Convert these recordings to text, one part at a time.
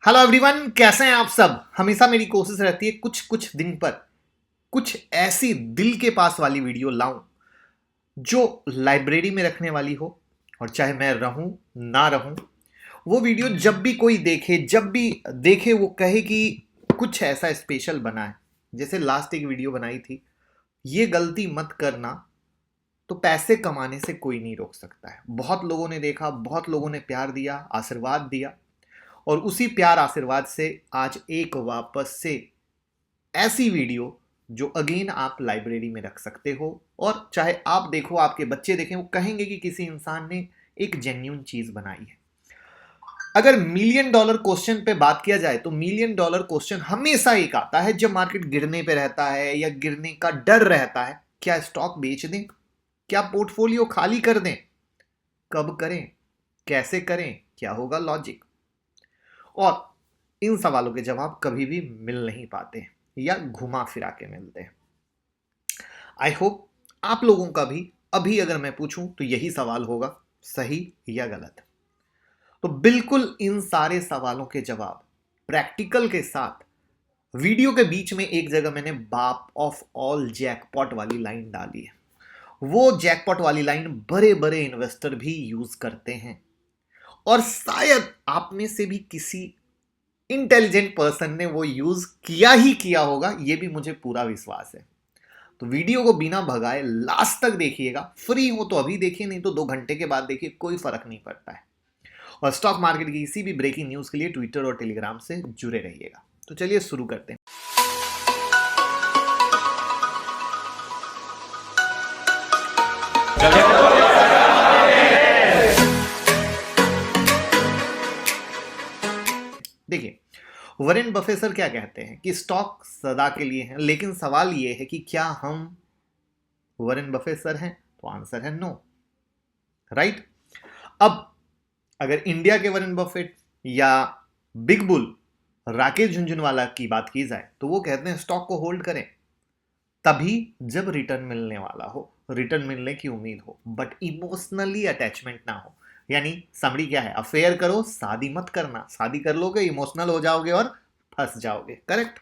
Hello everyone, कैसे हैं आप सब। हमेशा मेरी कोशिश रहती है कुछ कुछ दिन पर कुछ ऐसी दिल के पास वाली वीडियो लाऊं जो लाइब्रेरी में रखने वाली हो, और चाहे मैं रहूं ना रहूं, वो वीडियो जब भी कोई देखे, जब भी देखे, वो कहे कि कुछ ऐसा स्पेशल बना है। जैसे लास्ट एक वीडियो बनाई थी, ये गलती मत करना, तो पैसे कमाने से कोई नहीं रोक सकता है। बहुत लोगों ने देखा, बहुत लोगों ने प्यार दिया, आशीर्वाद दिया, और उसी प्यार आशीर्वाद से आज एक वापस से ऐसी वीडियो जो अगेन आप लाइब्रेरी में रख सकते हो, और चाहे आप देखो, आपके बच्चे देखें, वो कहेंगे कि किसी इंसान ने एक जेन्यून चीज बनाई है। अगर मिलियन डॉलर क्वेश्चन पे बात किया जाए तो मिलियन डॉलर क्वेश्चन हमेशा एक आता है जब मार्केट गिरने पे रहता है या गिरने का डर रहता है। क्या स्टॉक बेच दें? क्या पोर्टफोलियो खाली कर दें? कब करें? कैसे करें? क्या होगा लॉजिक? और इन सवालों के जवाब कभी भी मिल नहीं पाते या घुमा फिरा के मिलते हैं। आई होप आप लोगों का भी अभी अगर मैं पूछूं तो यही सवाल होगा, सही या गलत। तो बिल्कुल इन सारे सवालों के जवाब प्रैक्टिकल के साथ वीडियो के बीच में एक जगह मैंने बाप ऑफ ऑल जैकपॉट वाली लाइन डाली है। वो जैकपॉट वाली लाइन बड़े बड़े इन्वेस्टर भी यूज करते हैं, और शायद आप में से भी किसी इंटेलिजेंट पर्सन ने वो यूज किया ही किया होगा, ये भी मुझे पूरा विश्वास है। तो वीडियो को बिना भगाए लास्ट तक देखिएगा। फ्री हो तो अभी देखिए, नहीं तो 2 घंटे के बाद देखिए, कोई फर्क नहीं पड़ता है। और स्टॉक मार्केट की किसी भी ब्रेकिंग न्यूज के लिए ट्विटर और टेलीग्राम से जुड़े रहिएगा। तो चलिए शुरू करते हैं। देखिए, वॉरेन बफेट सर क्या कहते हैं कि स्टॉक सदा के लिए है, लेकिन सवाल यह है कि क्या हम वॉरेन बफेट सर हैं? तो आंसर है नो, राइट। अब अगर इंडिया के वॉरेन बफेट या बिग बुल राकेश झुनझुनवाला की बात की जाए तो वो कहते हैं स्टॉक को होल्ड करें तभी जब रिटर्न मिलने वाला हो, रिटर्न मिलने की उम्मीद हो, बट इमोशनली अटैचमेंट ना हो। यानी समरी क्या है? अफेयर करो, शादी मत करना। शादी कर लोगे, इमोशनल हो जाओगे और फंस जाओगे। करेक्ट।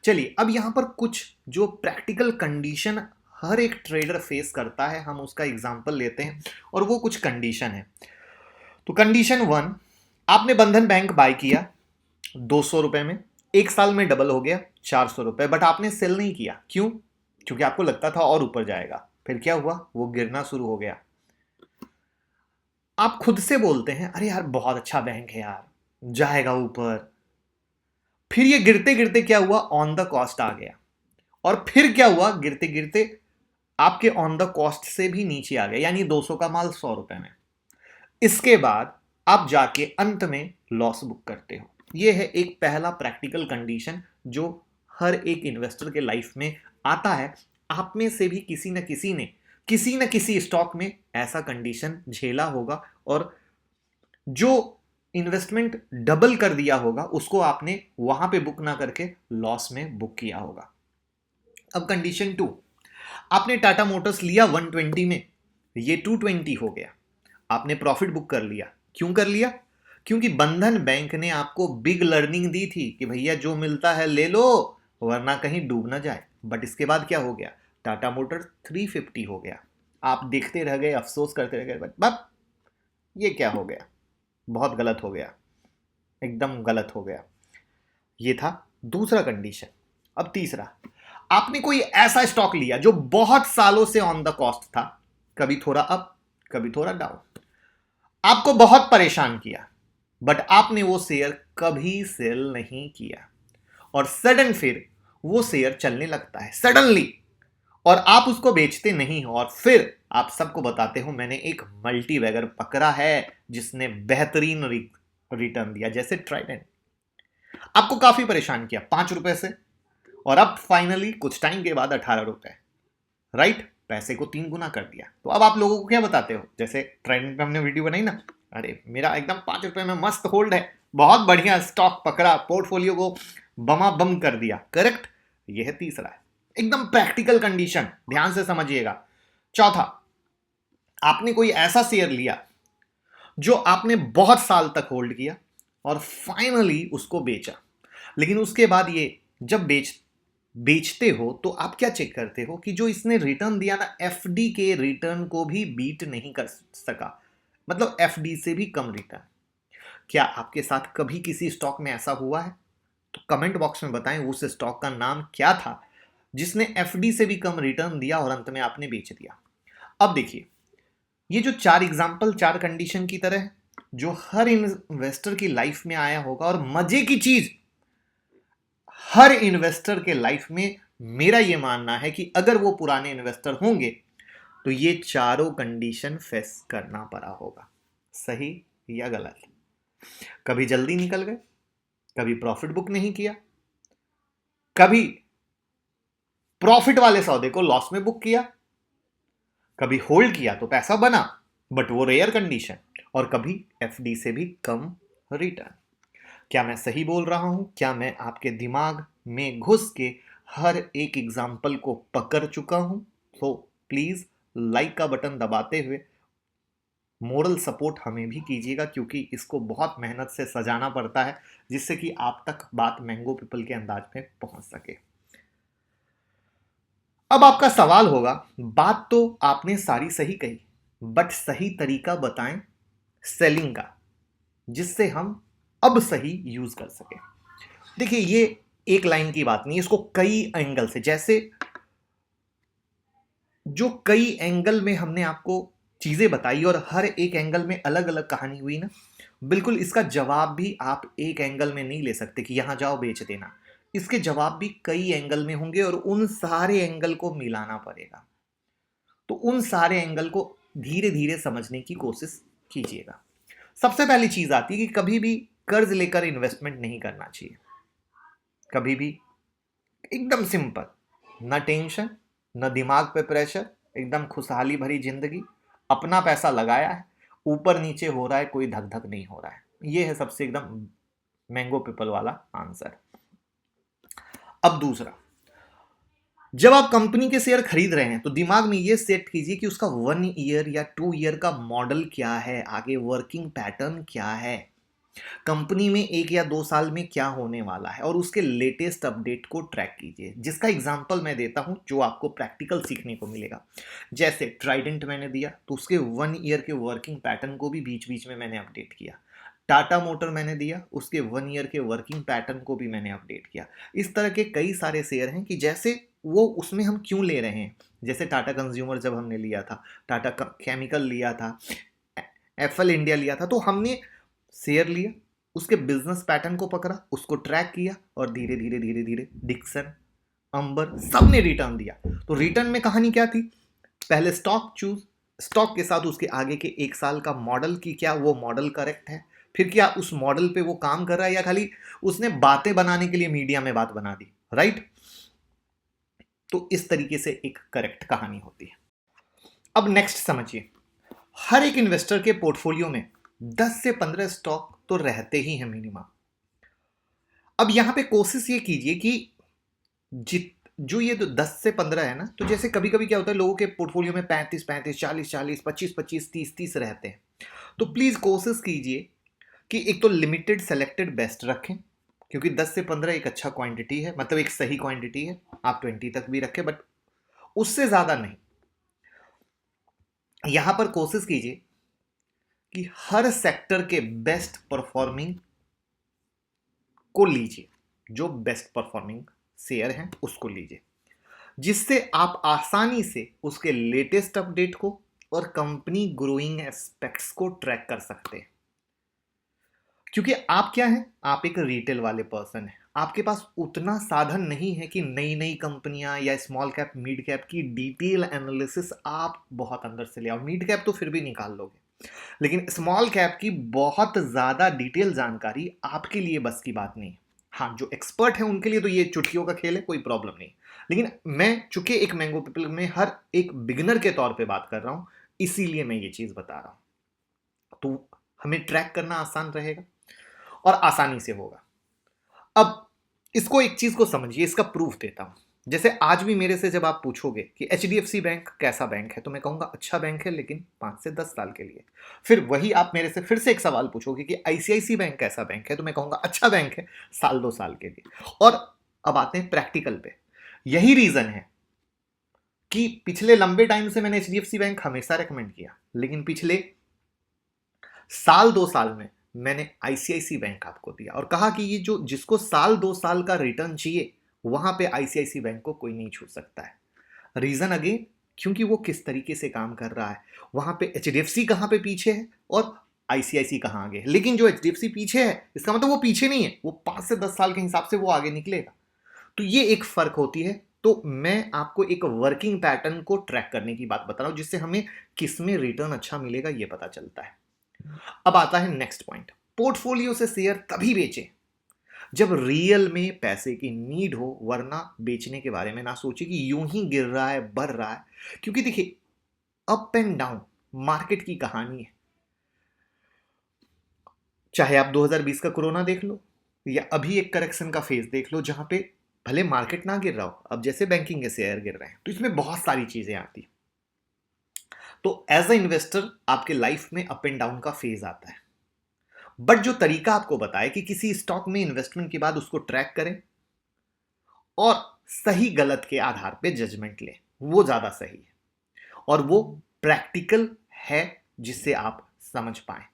चलिए, अब यहां पर कुछ जो प्रैक्टिकल कंडीशन हर एक ट्रेडर फेस करता है, हम उसका एग्जांपल लेते हैं, और वो कुछ कंडीशन है। तो कंडीशन 1, आपने बंधन बैंक बाय किया 200 रुपए में, एक साल में डबल हो गया 400 रुपए, बट आपने सेल नहीं किया। क्यों? क्योंकि आपको लगता था और ऊपर जाएगा। फिर क्या हुआ? वो गिरना शुरू हो गया। आप खुद से बोलते हैं अरे यार बहुत अच्छा बैंक है यार, जाएगा ऊपर। फिर ये गिरते गिरते क्या हुआ? ऑन द कॉस्ट आ गया। और फिर क्या हुआ? गिरते गिरते आपके ऑन द कॉस्ट से भी नीचे आ गया, यानी 200 का माल 100 रुपए में। इसके बाद आप जाके अंत में लॉस बुक करते हो। यह है एक पहला प्रैक्टिकल कंडीशन जो हर एक इन्वेस्टर के लाइफ में आता है। आप में से भी किसी न किसी स्टॉक में ऐसा कंडीशन झेला होगा, और जो इन्वेस्टमेंट डबल कर दिया होगा उसको आपने वहां पे बुक ना करके लॉस में बुक किया होगा। अब कंडीशन 2, आपने टाटा मोटर्स लिया 120 में, ये 220 हो गया, आपने प्रॉफिट बुक कर लिया। क्यों कर लिया? क्योंकि बंधन बैंक ने आपको बिग लर्निंग दी थी कि भैया जो मिलता है ले लो, वरना कहीं डूब ना जाए। बट इसके बाद क्या हो गया? टाटा मोटर 350 हो गया। आप देखते रह गए, अफसोस करते रह गए, बट बप, ये क्या हो गया? बहुत गलत हो गया, एकदम गलत हो गया। ये था दूसरा कंडीशन। अब तीसरा, आपने कोई ऐसा स्टॉक लिया जो बहुत सालों से ऑन द कॉस्ट था, कभी थोड़ा अप कभी थोड़ा डाउन, आपको बहुत परेशान किया, बट आपने वो शेयर कभी सेल नहीं किया, और सडन फिर वो शेयर चलने लगता है सडनली, और आप उसको बेचते नहीं हो, और फिर आप सबको बताते हो मैंने एक मल्टी बैगर पकड़ा है जिसने बेहतरीन रिटर्न दिया, जैसे ट्राइडेंट। आपको काफी परेशान किया 5 रुपए से, और अब फाइनली कुछ टाइम के बाद 18 रुपए, राइट। पैसे को 3 गुना कर दिया। तो अब आप लोगों को क्या बताते हो? जैसे ट्राइडेंट पे हमने वीडियो बनाई ना, अरे मेरा एकदम 5 रुपए में मस्त होल्ड है, बहुत बढ़िया स्टॉक पकड़ा, पोर्टफोलियो को बमा बम कर दिया। करेक्ट। यह है तीसरा, है एकदम प्रैक्टिकल कंडीशन, ध्यान से समझिएगा। चौथा, आपने कोई ऐसा शेयर लिया जो आपने बहुत साल तक होल्ड किया, और फाइनली उसको बेचा। लेकिन उसके बाद ये जब बेचते हो तो आप क्या चेक करते हो कि जो इसने रिटर्न दिया ना, एफडी के रिटर्न को भी बीट नहीं कर सका, मतलब एफडी से भी कम रिटर्न। क्या आपके साथ कभी किसी स्टॉक में ऐसा हुआ है? तो कमेंट बॉक्स में बताएं उस स्टॉक का नाम क्या था जिसने एफडी से भी कम रिटर्न दिया और अंत में आपने बेच दिया। अब देखिए, ये जो 4 एग्जाम्पल 4 कंडीशन की तरह है, जो हर इन्वेस्टर की लाइफ में आया होगा। और मजे की चीज, हर इन्वेस्टर के लाइफ में मेरा यह मानना है कि अगर वो पुराने इन्वेस्टर होंगे तो ये चारों कंडीशन फेस करना पड़ा होगा, सही या गलत। कभी जल्दी निकल गए, कभी प्रॉफिट बुक नहीं किया, कभी प्रॉफिट वाले सौदे को लॉस में बुक किया, कभी होल्ड किया तो पैसा बना, बट वो रेयर कंडीशन, और कभी एफडी से भी कम रिटर्न। क्या मैं सही बोल रहा हूं? क्या मैं आपके दिमाग में घुस के हर एक एग्जाम्पल को पकड़ चुका हूं? तो प्लीज लाइक का बटन दबाते हुए मोरल सपोर्ट हमें भी कीजिएगा, क्योंकि इसको बहुत मेहनत से सजाना पड़ता है जिससे कि आप तक बात मैंगो पीपल के अंदाज में पहुंच सके। अब आपका सवाल होगा, बात तो आपने सारी सही कही, बट सही तरीका बताएं सेलिंग का, जिससे हम अब सही यूज कर सके। देखिए, ये एक लाइन की बात नहीं, इसको कई एंगल से, जैसे जो कई एंगल में हमने आपको चीजें बताई और हर एक एंगल में अलग अलग कहानी हुई ना, बिल्कुल इसका जवाब भी आप एक एंगल में नहीं ले सकते कि यहां जाओ बेच देना। इसके जवाब भी कई एंगल में होंगे और उन सारे एंगल को मिलाना पड़ेगा। तो उन सारे एंगल को धीरे धीरे समझने की कोशिश कीजिएगा। सबसे पहली चीज आती है कि कभी भी कर्ज लेकर इन्वेस्टमेंट नहीं करना चाहिए, कभी भी। एकदम सिंपल, न टेंशन, न दिमाग पे प्रेशर, एकदम खुशहाली भरी जिंदगी। अपना पैसा लगाया है, ऊपर नीचे हो रहा है, कोई धक धक नहीं हो रहा है। ये है सबसे एकदम मैंगो पीपल वाला आंसर। अब दूसरा, जब आप कंपनी के शेयर खरीद रहे हैं तो दिमाग में ये सेट कीजिए कि उसका 1 ईयर या 2 ईयर का मॉडल क्या है, आगे वर्किंग पैटर्न क्या है, कंपनी में 1 या 2 साल में क्या होने वाला है, और उसके लेटेस्ट अपडेट को ट्रैक कीजिए। जिसका एग्जांपल मैं देता हूं जो आपको प्रैक्टिकल सीखने को मिलेगा। जैसे ट्राइडेंट मैंने दिया तो उसके 1 ईयर के वर्किंग पैटर्न को भी बीच बीच में मैंने अपडेट किया। टाटा मोटर मैंने दिया, उसके 1 ईयर के वर्किंग पैटर्न को भी मैंने अपडेट किया। इस तरह के कई सारे शेयर हैं कि जैसे वो उसमें हम क्यों ले रहे हैं। जैसे टाटा कंज्यूमर जब हमने लिया था, टाटा केमिकल लिया था, एफएल इंडिया लिया था, तो हमने शेयर लिया, उसके बिजनेस पैटर्न को पकड़ा, उसको ट्रैक किया, और धीरे धीरे धीरे धीरे डिक्सन, अंबर सब ने रिटर्न दिया। तो रिटर्न में कहानी क्या थी? पहले स्टॉक चूज, स्टॉक के साथ उसके आगे के 1 साल का मॉडल की क्या वो मॉडल करेक्ट है, फिर क्या उस मॉडल पे वो काम कर रहा है या खाली उसने बातें बनाने के लिए मीडिया में बात बना दी, राइट। तो इस तरीके से एक करेक्ट कहानी होती है। अब नेक्स्ट समझिए, हर एक इन्वेस्टर के पोर्टफोलियो में 10 से 15 स्टॉक तो रहते ही हैं मिनिमम। अब यहां पे कोशिश ये कीजिए कि जो ये 10 से 15 है ना, तो जैसे कभी कभी क्या होता है, लोगों के पोर्टफोलियो में 35 35, 40 40, 25 25, 30 30 रहते हैं। तो प्लीज कोशिश कीजिए कि एक तो लिमिटेड सेलेक्टेड बेस्ट रखें, क्योंकि 10 से 15 एक अच्छा क्वांटिटी है, मतलब एक सही क्वांटिटी है। आप 20 तक भी रखें, बट उससे ज्यादा नहीं। यहां पर कोशिश कीजिए कि हर सेक्टर के बेस्ट परफॉर्मिंग को लीजिए, जो बेस्ट परफॉर्मिंग शेयर हैं उसको लीजिए, जिससे आप आसानी से उसके लेटेस्ट अपडेट को और कंपनी ग्रोइंग एस्पेक्ट्स को ट्रैक कर सकते हैं। क्योंकि आप क्या हैं, आप एक रिटेल वाले पर्सन हैं, आपके पास उतना साधन नहीं है कि नई नई कंपनियां या स्मॉल कैप मिड कैप की डिटेल एनालिसिस आप बहुत अंदर से ले आओ। मिड कैप तो फिर भी निकाल लोगे, लेकिन स्मॉल कैप की बहुत ज्यादा डिटेल जानकारी आपके लिए बस की बात नहीं है। हाँ, जो एक्सपर्ट है उनके लिए तो ये चुटकियों का खेल है, कोई प्रॉब्लम नहीं। लेकिन मैं चूंकि एक मैंगो पीपल में हर एक बिगिनर के तौर पे बात कर रहा हूं, इसीलिए मैं ये चीज बता रहा हूं। तो हमें ट्रैक करना आसान रहेगा और आसानी से होगा। अब इसको एक चीज को समझिए, इसका प्रूफ देता हूं। जैसे आज भी मेरे से जब आप पूछोगे कि HDFC बैंक कैसा बैंक है, तो मैं कहूंगा अच्छा बैंक है, लेकिन 5 से 10 साल के लिए। फिर वही आप मेरे से फिर से एक सवाल पूछोगे कि ICICI बैंक कैसा बैंक है, तो मैं कहूंगा अच्छा बैंक है, साल 2 साल के लिए। और अब आते हैं प्रैक्टिकल पे। यही रीजन है कि पिछले लंबे टाइम से मैंने HDFC बैंक हमेशा रेकमेंड किया, लेकिन पिछले साल 2 साल में मैंने ICICI बैंक आपको दिया और कहा कि ये जो जिसको साल 2 साल का रिटर्न चाहिए, वहां पे ICICI बैंक को कोई नहीं छू सकता है। रीजन अगेन, क्योंकि वो किस तरीके से काम कर रहा है। वहां पे HDFC कहां पे पीछे है और ICICI कहां आगे है। लेकिन जो HDFC पीछे है, इसका मतलब वो पीछे नहीं है, वो 5 से 10 साल के हिसाब से वो आगे निकलेगा। तो ये एक फर्क होती है। तो मैं आपको एक वर्किंग पैटर्न को ट्रैक करने की बात बता रहा हूं, जिससे हमें किस में रिटर्न अच्छा मिलेगा ये पता चलता है। अब आता है नेक्स्ट पॉइंट, पोर्टफोलियो से शेयर तभी बेचें जब रियल में पैसे की नीड हो, वरना बेचने के बारे में ना सोचे कि यूं ही गिर रहा है, बढ़ रहा है। क्योंकि देखिए, अप एंड डाउन मार्केट की कहानी है। चाहे आप 2020 का कोरोना देख लो, या अभी एक करेक्शन का फेज देख लो, जहां पे भले मार्केट ना गिर रहा हो, अब जैसे बैंकिंग के शेयर गिर रहे हैं, तो इसमें बहुत सारी चीजें आती। तो एज अ इन्वेस्टर आपके लाइफ में अप एंड डाउन का फेज आता है, बट जो तरीका आपको बताए कि किसी स्टॉक में इन्वेस्टमेंट के बाद उसको ट्रैक करें और सही गलत के आधार पे जजमेंट लें, वो ज्यादा सही है और वो प्रैक्टिकल है, जिससे आप समझ पाए।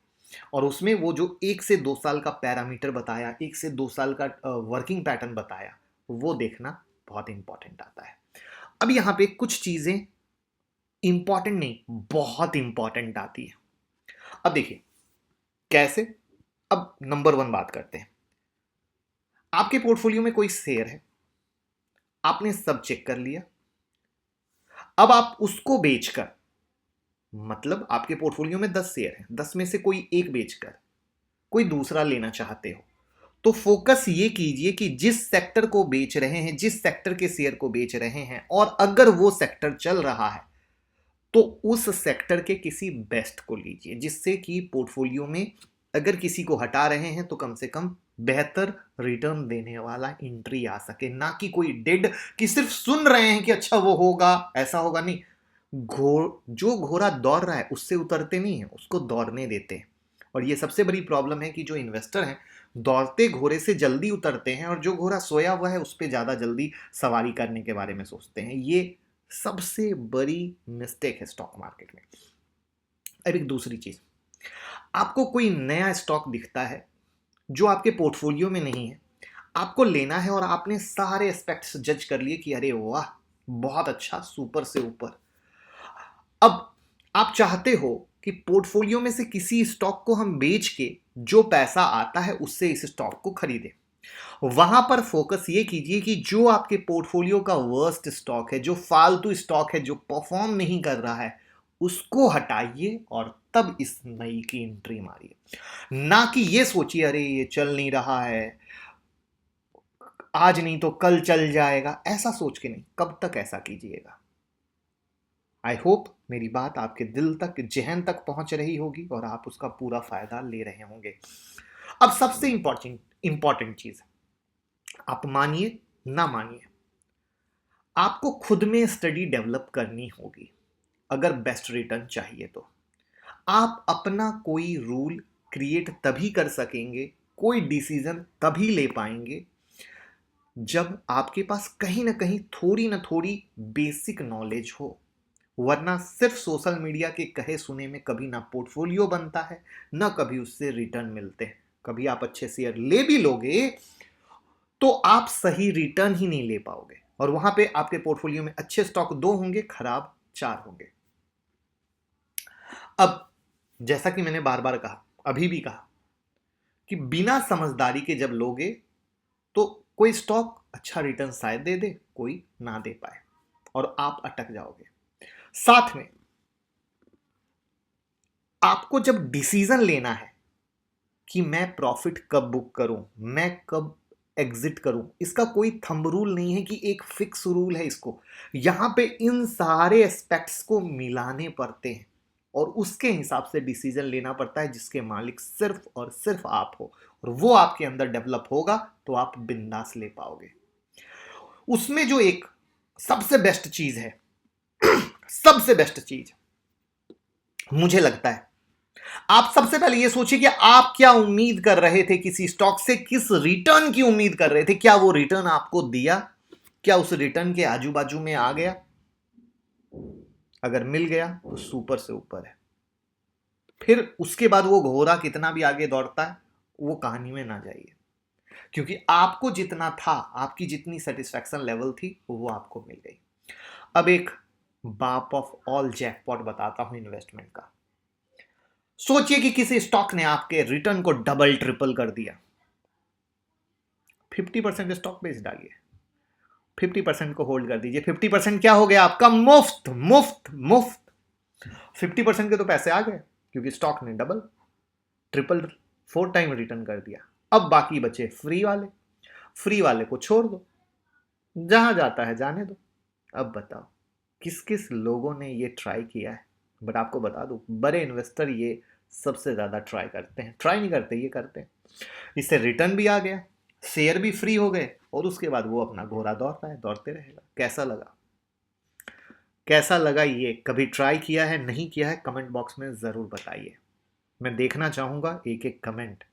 और उसमें वो जो 1 से 2 साल का पैरामीटर बताया, 1 से 2 साल का वर्किंग पैटर्न बताया, वो देखना बहुत इंपॉर्टेंट आता है। अब यहां पे कुछ चीजें इंपॉर्टेंट नहीं, बहुत इंपॉर्टेंट आती है। अब देखिए कैसे। अब नंबर 1 बात करते हैं। आपके पोर्टफोलियो में कोई शेयर है, आपने सब चेक कर लिया, अब आप उसको बेचकर, मतलब आपके पोर्टफोलियो में 10 शेयर हैं, 10 में से कोई एक बेचकर कोई दूसरा लेना चाहते हो, तो फोकस ये कीजिए कि जिस सेक्टर को बेच रहे हैं, जिस सेक्टर के शेयर को बेच रहे हैं, और अगर वो सेक्टर चल रहा है तो उस सेक्टर के किसी बेस्ट को लीजिए, जिससे कि पोर्टफोलियो में अगर किसी को हटा रहे हैं तो कम से कम बेहतर रिटर्न देने वाला एंट्री आ सके, ना कि कोई डेड कि सिर्फ सुन रहे हैं कि अच्छा वो होगा, ऐसा होगा। नहीं, जो घोड़ा दौड़ रहा है उससे उतरते नहीं है, उसको दौड़ने देते हैं। और ये सबसे बड़ी प्रॉब्लम है कि जो इन्वेस्टर हैं दौड़ते घोड़े से जल्दी उतरते हैं, और जो घोड़ा सोया हुआ है उस पर ज्यादा जल्दी सवारी करने के बारे में सोचते हैं। ये सबसे बड़ी मिस्टेक है स्टॉक मार्केट में। अब एक दूसरी चीज, आपको कोई नया स्टॉक दिखता है जो आपके पोर्टफोलियो में नहीं है, आपको लेना है, और आपने सारे एस्पेक्ट्स जज कर लिए कि अरे वाह बहुत अच्छा, सुपर से ऊपर। अब आप चाहते हो कि पोर्टफोलियो में से किसी स्टॉक को हम बेच के जो पैसा आता है उससे इस स्टॉक को खरीदें। वहां पर फोकस ये कीजिए कि जो आपके पोर्टफोलियो का वर्स्ट स्टॉक है, जो फालतू स्टॉक है, जो परफॉर्म नहीं कर रहा है, उसको हटाइए और तब इस नई की एंट्री मारिए। ना कि ये सोचिए अरे ये चल नहीं रहा है, आज नहीं तो कल चल जाएगा, ऐसा सोच के नहीं। कब तक ऐसा कीजिएगा? आई होप मेरी बात आपके दिल तक, जहन तक पहुंच रही होगी और आप उसका पूरा फायदा ले रहे होंगे। अब सबसे इंपॉर्टेंट चीज, आप मानिए ना मानिए, आपको खुद में स्टडी डेवलप करनी होगी अगर बेस्ट रिटर्न चाहिए तो। आप अपना कोई रूल क्रिएट तभी कर सकेंगे, कोई डिसीजन तभी ले पाएंगे जब आपके पास कहीं ना कहीं थोड़ी ना थोड़ी बेसिक नॉलेज हो। वरना सिर्फ सोशल मीडिया के कहे सुने में कभी ना पोर्टफोलियो बनता है, ना कभी उससे रिटर्न मिलते हैं। कभी आप अच्छे शेयर ले भी लोगे तो आप सही रिटर्न ही नहीं ले पाओगे, और वहां पे आपके पोर्टफोलियो में अच्छे स्टॉक 2 होंगे, खराब 4 होंगे। अब जैसा कि मैंने बार बार कहा, अभी भी कहा, कि बिना समझदारी के जब लोगे तो कोई स्टॉक अच्छा रिटर्न शायद दे दे, कोई ना दे पाए, और आप अटक जाओगे। साथ में आपको जब डिसीजन लेना है कि मैं प्रॉफिट कब बुक करूं, मैं कब एग्जिट करूं, इसका कोई थंब रूल नहीं है कि एक फिक्स रूल है इसको। यहां पे इन सारे एस्पेक्ट्स को मिलाने पड़ते हैं और उसके हिसाब से डिसीजन लेना पड़ता है, जिसके मालिक सिर्फ और सिर्फ आप हो, और वो आपके अंदर डेवलप होगा तो आप बिंदास ले पाओगे। उसमें जो एक सबसे बेस्ट चीज है। सबसे बेस्ट चीज मुझे लगता है, आप सबसे पहले ये सोचिए कि आप क्या उम्मीद कर रहे थे किसी स्टॉक से, किस रिटर्न की उम्मीद कर रहे थे, क्या वो रिटर्न आपको दिया, क्या उस रिटर्न के आजू बाजू में आ गया? अगर मिल गया तो सुपर से ऊपर है। फिर उसके बाद वो घोड़ा कितना भी आगे दौड़ता है, वो कहानी में ना जाइए, क्योंकि आपको जितना था, आपकी जितनी सेटिस्फैक्शन लेवल थी, वो आपको मिल गई। अब एक बाप ऑफ ऑल जैकपॉट बताता हूं इन्वेस्टमेंट का। सोचिए कि किसी स्टॉक ने आपके रिटर्न को डबल ट्रिपल कर दिया। 50% स्टॉक बेच डालिए, 50% को होल्ड कर दीजिए। 50% क्या हो गया आपका? मुफ्त मुफ्त मुफ्त। 50% के तो पैसे आ गए, क्योंकि स्टॉक ने डबल ट्रिपल 4 टाइम रिटर्न कर दिया। अब बाकी बचे फ्री वाले। फ्री वाले को छोड़ दो, जहां जाता है जाने दो। अब बताओ किस किस लोगों ने ये ट्राई किया है? बट आपको बता दूं, बड़े इन्वेस्टर ये सबसे ज्यादा ट्राई करते हैं। ट्राई नहीं करते, ये करते हैं। इससे रिटर्न भी आ गया, शेयर भी फ्री हो गए, और उसके बाद वो अपना घोड़ा दौड़ रहा है, दौड़ते रहेगा। कैसा लगा? कैसा लगा? ये कभी ट्राई किया है, नहीं किया है, कमेंट बॉक्स में जरूर बताइए। मैं देखना चाहूंगा एक एक कमेंट।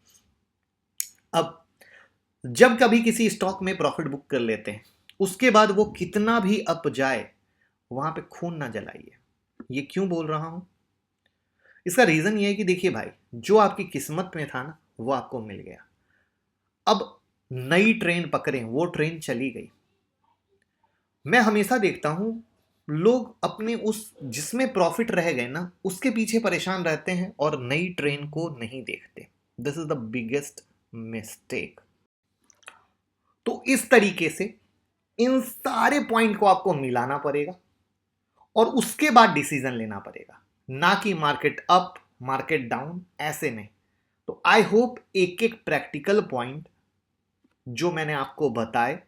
अब जब कभी किसी स्टॉक में प्रॉफिट बुक कर लेते हैं, उसके बाद वो कितना भी अप जाए, वहां पे खून ना जलाइए। ये क्यों बोल रहा हूं? इसका रीजन ये है कि देखिए भाई, जो आपकी किस्मत में था ना, वो आपको मिल गया। अब नई ट्रेन पकड़ें, वो ट्रेन चली गई। मैं हमेशा देखता हूं, लोग अपने उस जिसमें प्रॉफिट रह गए ना, उसके पीछे परेशान रहते हैं और नई ट्रेन को नहीं देखते। This is the biggest mistake. तो इस तरीके से इन सारे पॉइंट को आपको मिलाना पड़ेगा और उसके बाद डिसीजन लेना पड़ेगा, ना कि मार्केट अप मार्केट डाउन, ऐसे नहीं। तो आई होप एक एक प्रैक्टिकल पॉइंट जो मैंने आपको बताए,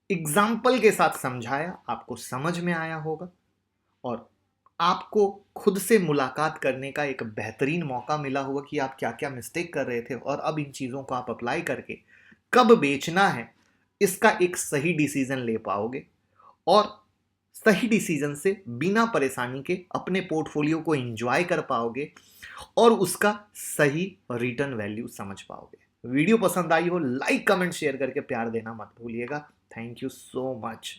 एग्जाम्पल के साथ समझाया, आपको समझ में आया होगा, और आपको खुद से मुलाकात करने का एक बेहतरीन मौका मिला होगा कि आप क्या क्या मिस्टेक कर रहे थे, और अब इन चीज़ों को आप अप्लाई करके कब बेचना है, इसका एक सही डिसीजन ले पाओगे, और सही डिसीजन से बिना परेशानी के अपने पोर्टफोलियो को एंजॉय कर पाओगे और उसका सही रिटर्न वैल्यू समझ पाओगे। वीडियो पसंद आई हो, लाइक कमेंट शेयर करके प्यार देना मत भूलिएगा। Thank you so much.